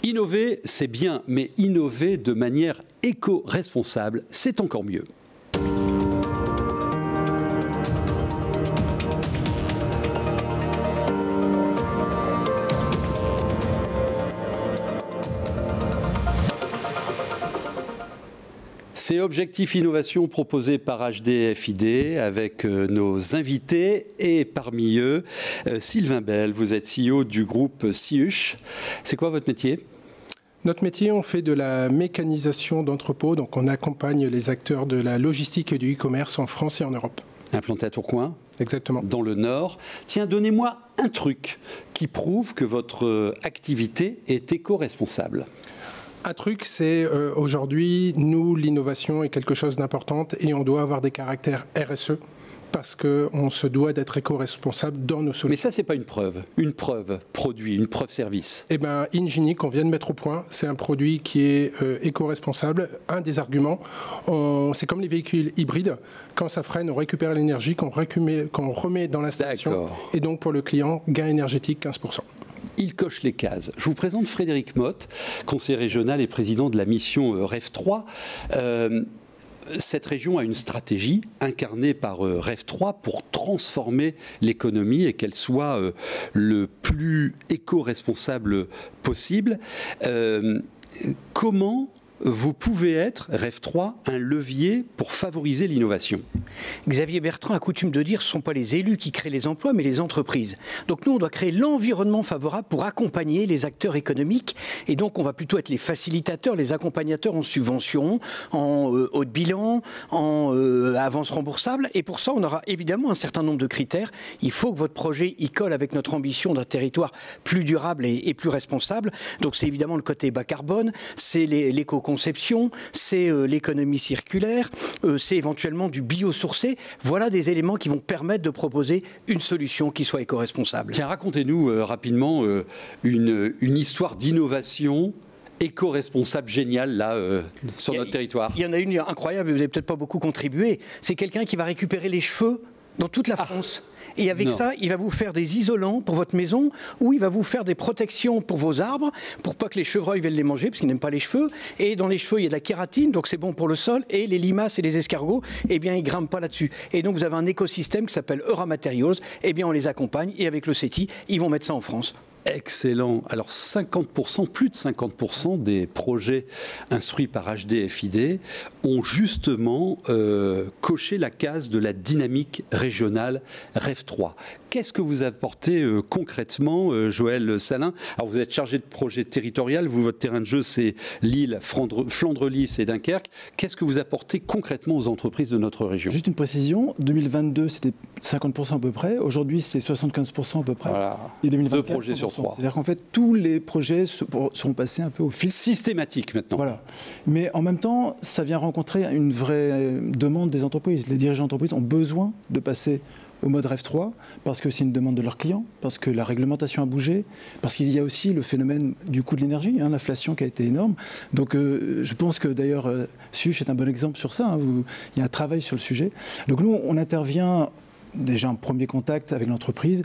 Innover, c'est bien, mais innover de manière éco-responsable, c'est encore mieux. C'est Objectif Innovation proposé par HDFiD avec nos invités et parmi eux, Sylvain Bell, vous êtes CEO du groupe Sihuch. C'est quoi votre métier ? Notre métier, on fait de la mécanisation d'entrepôts, donc on accompagne les acteurs de la logistique et du e-commerce en France et en Europe. Implanté à Tourcoing ? Exactement. Dans le Nord. Tiens, donnez-moi un truc qui prouve que votre activité est éco-responsable. Un truc, c'est aujourd'hui, nous, l'innovation est quelque chose d'important et on doit avoir des caractères RSE parce qu'on se doit d'être éco-responsable dans nos solutions. Mais ça, ce n'est pas une preuve produit, une preuve service. Eh bien, Ingenie, qu'on vient de mettre au point, c'est un produit qui est éco-responsable. Un des arguments, c'est comme les véhicules hybrides. Quand ça freine, on récupère l'énergie qu'on remet dans l'installation. Et donc, pour le client, gain énergétique 15%. Il coche les cases. Je vous présente Frédéric Motte, conseiller régional et président de la mission REV3. Cette région a une stratégie incarnée par REV3 pour transformer l'économie et qu'elle soit le plus éco-responsable possible. Comment vous pouvez être, REV3, un levier pour favoriser l'innovation? Xavier Bertrand a coutume de dire que ce ne sont pas les élus qui créent les emplois, mais les entreprises. Donc nous, on doit créer l'environnement favorable pour accompagner les acteurs économiques. Et donc, on va plutôt être les facilitateurs, les accompagnateurs en subventions, en haut de bilan, en avance remboursable. Et pour ça, on aura évidemment un certain nombre de critères. Il faut que votre projet y colle avec notre ambition d'un territoire plus durable et plus responsable. Donc, c'est évidemment le côté bas carbone, c'est l'éco-conception, c'est l'économie circulaire, c'est éventuellement du biosourcé. Voilà des éléments qui vont permettre de proposer une solution qui soit éco-responsable. Tiens, racontez-nous rapidement une histoire d'innovation éco-responsable géniale là sur notre territoire. Il y en a une incroyable, vous n'avez peut-être pas beaucoup contribué. C'est quelqu'un qui va récupérer les cheveux dans toute la France. Et avec ça, il va vous faire des isolants pour votre maison ou il va vous faire des protections pour vos arbres pour pas que les chevreuils viennent les manger parce qu'ils n'aiment pas les cheveux. Et dans les cheveux, il y a de la kératine, donc c'est bon pour le sol. Et les limaces et les escargots, eh bien, ils grimpent pas là-dessus. Et donc, vous avez un écosystème qui s'appelle Eura Materials. Eh bien, on les accompagne et avec le CETI, ils vont mettre ça en France. Excellent. Alors 50%, plus de 50% des projets instruits par HDFiD ont justement coché la case de la dynamique régionale REV3. Qu'est-ce que vous apportez concrètement, Joël Salin? Alors vous êtes chargé de projet territorial, votre terrain de jeu c'est Lille, Flandre-Lys et Dunkerque. Qu'est-ce que vous apportez concrètement aux entreprises de notre région? Juste une précision, 2022 c'était 50% à peu près, aujourd'hui c'est 75% à peu près. Voilà. Et 2024, 2 projets sur 3. C'est-à-dire qu'en fait tous les projets seront passés un peu au fil. Systématique maintenant. Voilà. Mais en même temps, ça vient rencontrer une vraie demande des entreprises. Les dirigeants d'entreprises ont besoin de passer au mode REV3, parce que c'est une demande de leurs clients, parce que la réglementation a bougé, parce qu'il y a aussi le phénomène du coût de l'énergie, l'inflation qui a été énorme. Donc je pense que d'ailleurs, Sihuch est un bon exemple sur ça, il y a un travail sur le sujet. Donc nous, on intervient déjà en premier contact avec l'entreprise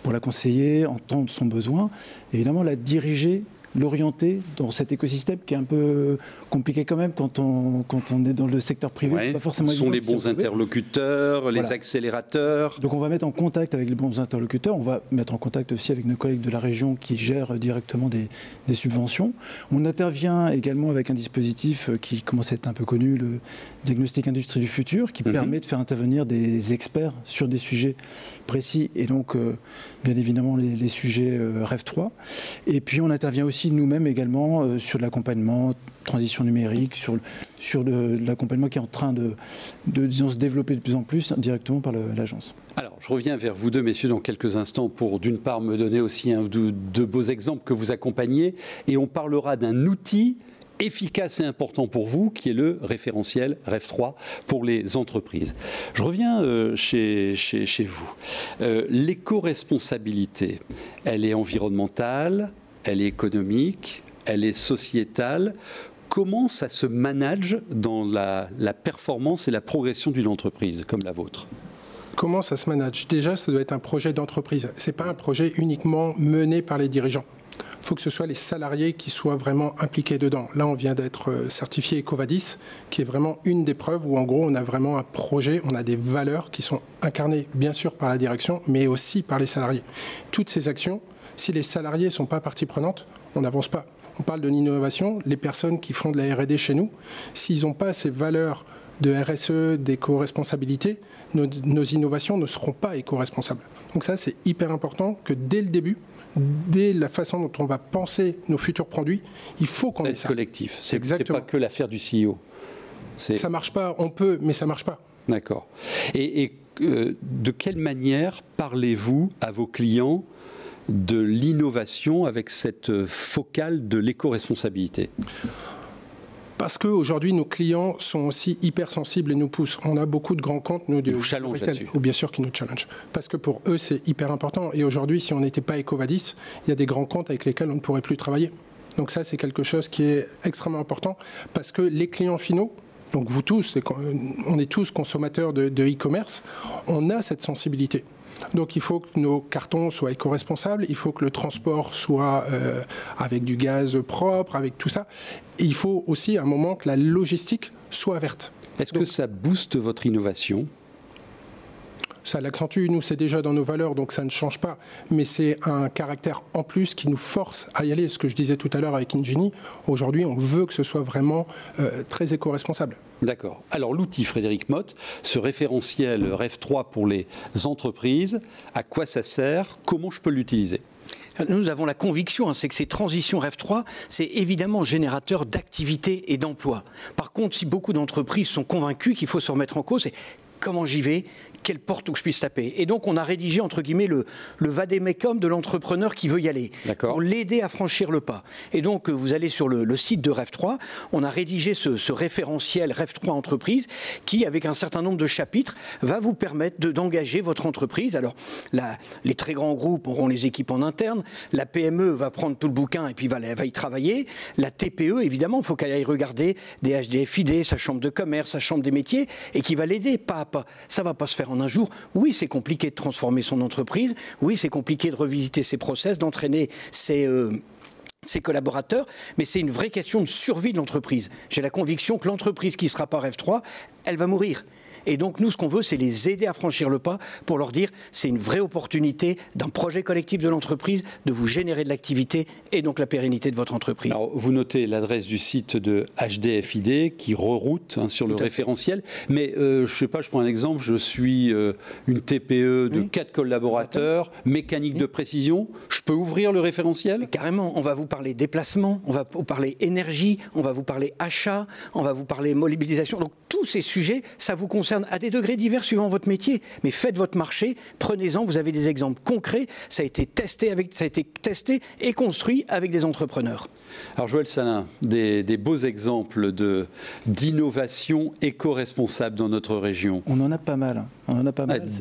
pour la conseiller, entendre son besoin, évidemment la diriger, l'orienter dans cet écosystème qui est un peu compliqué quand même quand on est dans le secteur privé. Ouais, c'est pas forcément ce sont les bons interlocuteurs, les accélérateurs. Donc on va mettre en contact avec les bons interlocuteurs, on va mettre en contact aussi avec nos collègues de la région qui gèrent directement des subventions. On intervient également avec un dispositif qui commence à être un peu connu, le diagnostic industrie du futur, qui permet de faire intervenir des experts sur des sujets précis et donc bien évidemment les sujets REV3. Et puis on intervient aussi nous-mêmes également sur l'accompagnement, transition numérique, sur l'accompagnement qui est en train de disons, se développer de plus en plus directement par l'agence. Alors, je reviens vers vous deux, messieurs, dans quelques instants pour, d'une part, me donner aussi de beaux exemples que vous accompagnez, et on parlera d'un outil efficace et important pour vous, qui est le référentiel REV3 pour les entreprises. Je reviens chez vous. L'éco-responsabilité, elle est environnementale, elle est économique, elle est sociétale. Comment ça se manage dans la performance et la progression d'une entreprise comme la vôtre? Comment ça se manage? Déjà, ça doit être un projet d'entreprise. Ce n'est pas un projet uniquement mené par les dirigeants. Il faut que ce soit les salariés qui soient vraiment impliqués dedans. Là, on vient d'être certifié EcoVadis, qui est vraiment une des preuves où, en gros, on a vraiment un projet, on a des valeurs qui sont incarnées, bien sûr, par la direction, mais aussi par les salariés. Toutes ces actions, si les salariés ne sont pas partie prenante, on n'avance pas. On parle de l'innovation, les personnes qui font de la R&D chez nous, s'ils n'ont pas ces valeurs de RSE, d'éco-responsabilité, nos innovations ne seront pas éco-responsables. Donc ça, c'est hyper important que dès le début, dès la façon dont on va penser nos futurs produits, il faut qu'on ait ça. C'est collectif, c'est pas que l'affaire du CEO. Ça marche pas, on peut, mais ça marche pas. D'accord. Et de quelle manière parlez-vous à vos clients de l'innovation avec cette focale de l'éco-responsabilité ? Parce qu'aujourd'hui, nos clients sont aussi hypersensibles et nous poussent. On a beaucoup de grands comptes, nous, de challenge là-dessus. Ou bien sûr qui nous challenge. Parce que pour eux, c'est hyper important. Et aujourd'hui, si on n'était pas EcoVadis, il y a des grands comptes avec lesquels on ne pourrait plus travailler. Donc ça, c'est quelque chose qui est extrêmement important. Parce que les clients finaux, donc vous tous, on est tous consommateurs de e-commerce, on a cette sensibilité. Donc il faut que nos cartons soient éco-responsables, il faut que le transport soit avec du gaz propre, avec tout ça. Et il faut aussi à un moment que la logistique soit verte. Est-ce que ça booste votre innovation ? Ça l'accentue, nous c'est déjà dans nos valeurs, donc ça ne change pas. Mais c'est un caractère en plus qui nous force à y aller. Ce que je disais tout à l'heure avec Ingenie, aujourd'hui on veut que ce soit vraiment très éco-responsable. D'accord. Alors l'outil Frédéric Motte, ce référentiel REF 3 pour les entreprises, à quoi ça sert ? Comment je peux l'utiliser ? Nous avons la conviction, c'est que ces transitions REF 3, c'est évidemment générateur d'activité et d'emploi. Par contre, si beaucoup d'entreprises sont convaincues qu'il faut se remettre en cause, c'est comment j'y vais ? Quelle porte où je puisse taper. Et donc on a rédigé entre guillemets le vade-mecum de l'entrepreneur qui veut y aller, pour l'aider à franchir le pas. Et donc vous allez sur le site de REF 3, on a rédigé ce référentiel REF 3 entreprise qui, avec un certain nombre de chapitres, va vous permettre d'engager votre entreprise. Alors les très grands groupes auront les équipes en interne, la PME va prendre tout le bouquin et puis va y travailler, la TPE évidemment, il faut qu'elle aille regarder des HDFiD, sa chambre de commerce, sa chambre des métiers, et qui va l'aider pas à pas. Ça ne va pas se faire en un jour. Oui, c'est compliqué de transformer son entreprise. Oui, c'est compliqué de revisiter ses process, d'entraîner ses collaborateurs. Mais c'est une vraie question de survie de l'entreprise. J'ai la conviction que l'entreprise qui ne sera pas REF 3, elle va mourir. Et donc, nous, ce qu'on veut, c'est les aider à franchir le pas pour leur dire c'est une vraie opportunité d'un projet collectif de l'entreprise de vous générer de l'activité et donc la pérennité de votre entreprise. Alors, vous notez l'adresse du site de HDFiD qui reroute sur le référentiel. Mais, je ne sais pas, je prends un exemple, je suis une TPE de 4 collaborateurs, mécanique de précision. Je peux ouvrir le référentiel ? Mais carrément, on va vous parler déplacement, on va vous parler énergie, on va vous parler achat, on va vous parler mobilisation. Donc, tous ces sujets, ça vous concerne à des degrés divers suivant votre métier. Mais faites votre marché, prenez-en, vous avez des exemples concrets, ça a été testé et construit avec des entrepreneurs. Alors Joël Salin, des beaux exemples d'innovation éco-responsable dans notre région. On en a pas mal.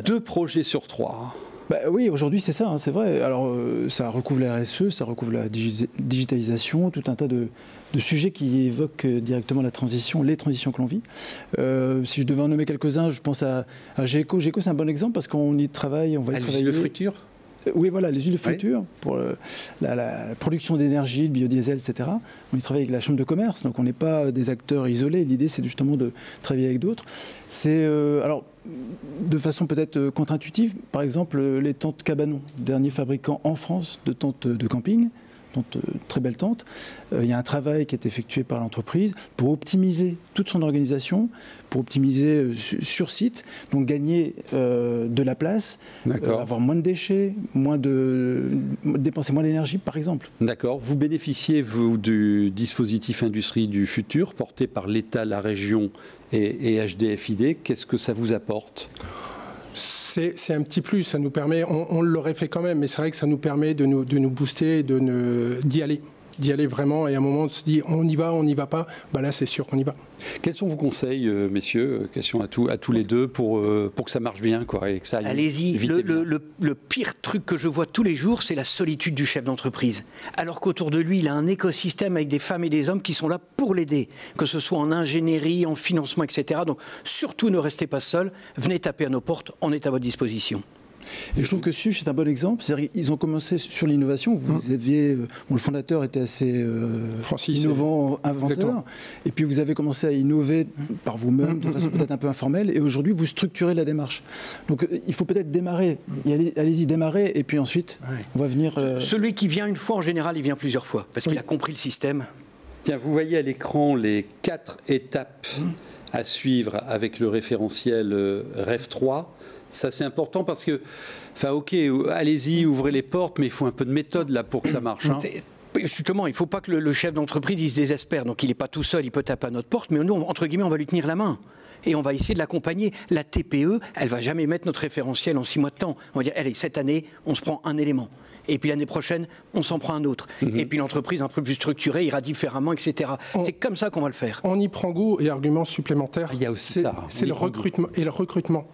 2 projets sur 3. Oui, aujourd'hui c'est ça, c'est vrai. Alors ça recouvre la RSE, ça recouvre la digitalisation, tout un tas de sujets qui évoquent directement les transitions que l'on vit. Si je devais en nommer quelques-uns, je pense à GECO. GECO, c'est un bon exemple parce qu'on y travaille, on va y travailler. Le futur ? Oui, voilà, les huiles de friture pour la production d'énergie, le biodiesel, etc. On y travaille avec la chambre de commerce, donc on n'est pas des acteurs isolés. L'idée, c'est justement de travailler avec d'autres. C'est alors de façon peut-être contre-intuitive, par exemple les tentes Cabanon, dernier fabricant en France de tentes de camping. Très belle tente. Il y a un travail qui est effectué par l'entreprise pour optimiser toute son organisation, pour optimiser sur site, donc gagner de la place, avoir moins de déchets, dépenser moins d'énergie, par exemple. D'accord. Vous bénéficiez, vous, du dispositif Industrie du futur, porté par l'État, la région et HDFiD. Qu'est-ce que ça vous apporte ? C'est un petit plus, ça nous permet, on l'aurait fait quand même, mais c'est vrai que ça nous permet de nous booster, d'y aller vraiment, et à un moment on se dit on y va pas, là c'est sûr qu'on y va. Quels sont vos conseils, messieurs, question à tous les deux, pour que ça marche bien, et que ça aille. Allez-y, le pire truc que je vois tous les jours, c'est la solitude du chef d'entreprise. Alors qu'autour de lui, il a un écosystème avec des femmes et des hommes qui sont là pour l'aider, que ce soit en ingénierie, en financement, etc. Donc surtout ne restez pas seul, venez taper à nos portes, on est à votre disposition. Et je trouve que SUGE est un bon exemple. C'est-à-dire qu'ils ont commencé sur l'innovation. Vous aviez, le fondateur était assez innovant, inventeur. Exactement. Et puis vous avez commencé à innover par vous-même, de façon peut-être un peu informelle. Et aujourd'hui, vous structurez la démarche. Donc il faut peut-être démarrer. Allez-y, démarrer. Et puis ensuite, on va venir... Celui qui vient une fois, en général, il vient plusieurs fois. Parce qu'il a compris le système. Tiens, vous voyez à l'écran les 4 étapes à suivre avec le référentiel REF 3. Ça, c'est important parce que, enfin, ok, allez-y, ouvrez les portes, mais il faut un peu de méthode là pour que ça marche. Hein. Justement, il ne faut pas que le chef d'entreprise il se désespère. Donc, il n'est pas tout seul, il peut taper à notre porte, mais nous, entre guillemets, on va lui tenir la main. Et on va essayer de l'accompagner. La TPE, elle ne va jamais mettre notre référentiel en 6 mois de temps. On va dire, allez, cette année, on se prend un élément. Et puis l'année prochaine, on s'en prend un autre. Et puis l'entreprise un peu plus structurée ira différemment, etc. C'est comme ça qu'on va le faire. On y prend goût. Et argument supplémentaire, il y a aussi ça. C'est le recrutement. Et le recrutement.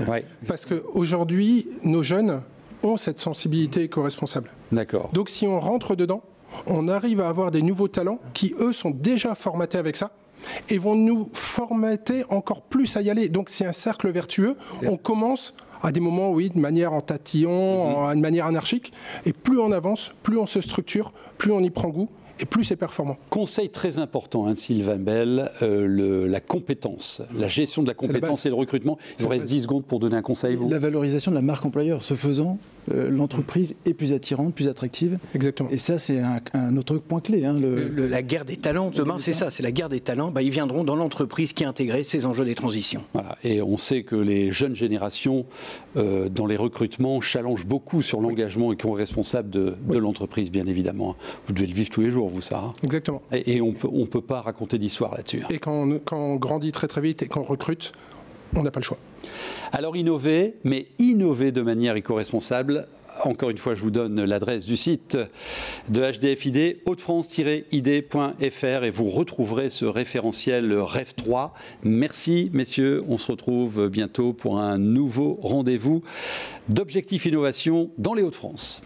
Ouais. Parce qu'aujourd'hui, nos jeunes ont cette sensibilité éco-responsable. D'accord. Donc si on rentre dedans, on arrive à avoir des nouveaux talents qui, eux, sont déjà formatés avec ça et vont nous formater encore plus à y aller. Donc c'est un cercle vertueux. On commence à des moments, oui, de manière en tatillon, de manière anarchique. Et plus on avance, plus on se structure, plus on y prend goût. Et plus c'est performant. Conseil très important de Sylvain Bell, la compétence, la gestion de la compétence et le recrutement. Il vous reste 10 secondes pour donner un conseil. Vous. La valorisation de la marque employeur. Ce faisant, l'entreprise est plus attirante, plus attractive. Exactement. Et ça, c'est un autre point clé. Hein, la guerre des talents, demain, c'est ça, c'est la guerre des talents. Ils viendront dans l'entreprise qui a intégré ces enjeux des transitions. Voilà. Et on sait que les jeunes générations, dans les recrutements, challengent beaucoup sur l'engagement et qui sont responsables de l'entreprise, bien évidemment. Vous devez le vivre tous les jours, vous, ça. Hein. Exactement. Et on peut pas raconter d'histoire là-dessus. Hein. Et quand on grandit très très vite et qu'on recrute, on n'a pas le choix. Alors innover, mais innover de manière éco-responsable. Encore une fois, je vous donne l'adresse du site de HDFID, hautefrance-id.fr, et vous retrouverez ce référentiel REF 3. Merci, messieurs. On se retrouve bientôt pour un nouveau rendez-vous d'Objectif Innovation dans les Hauts-de-France.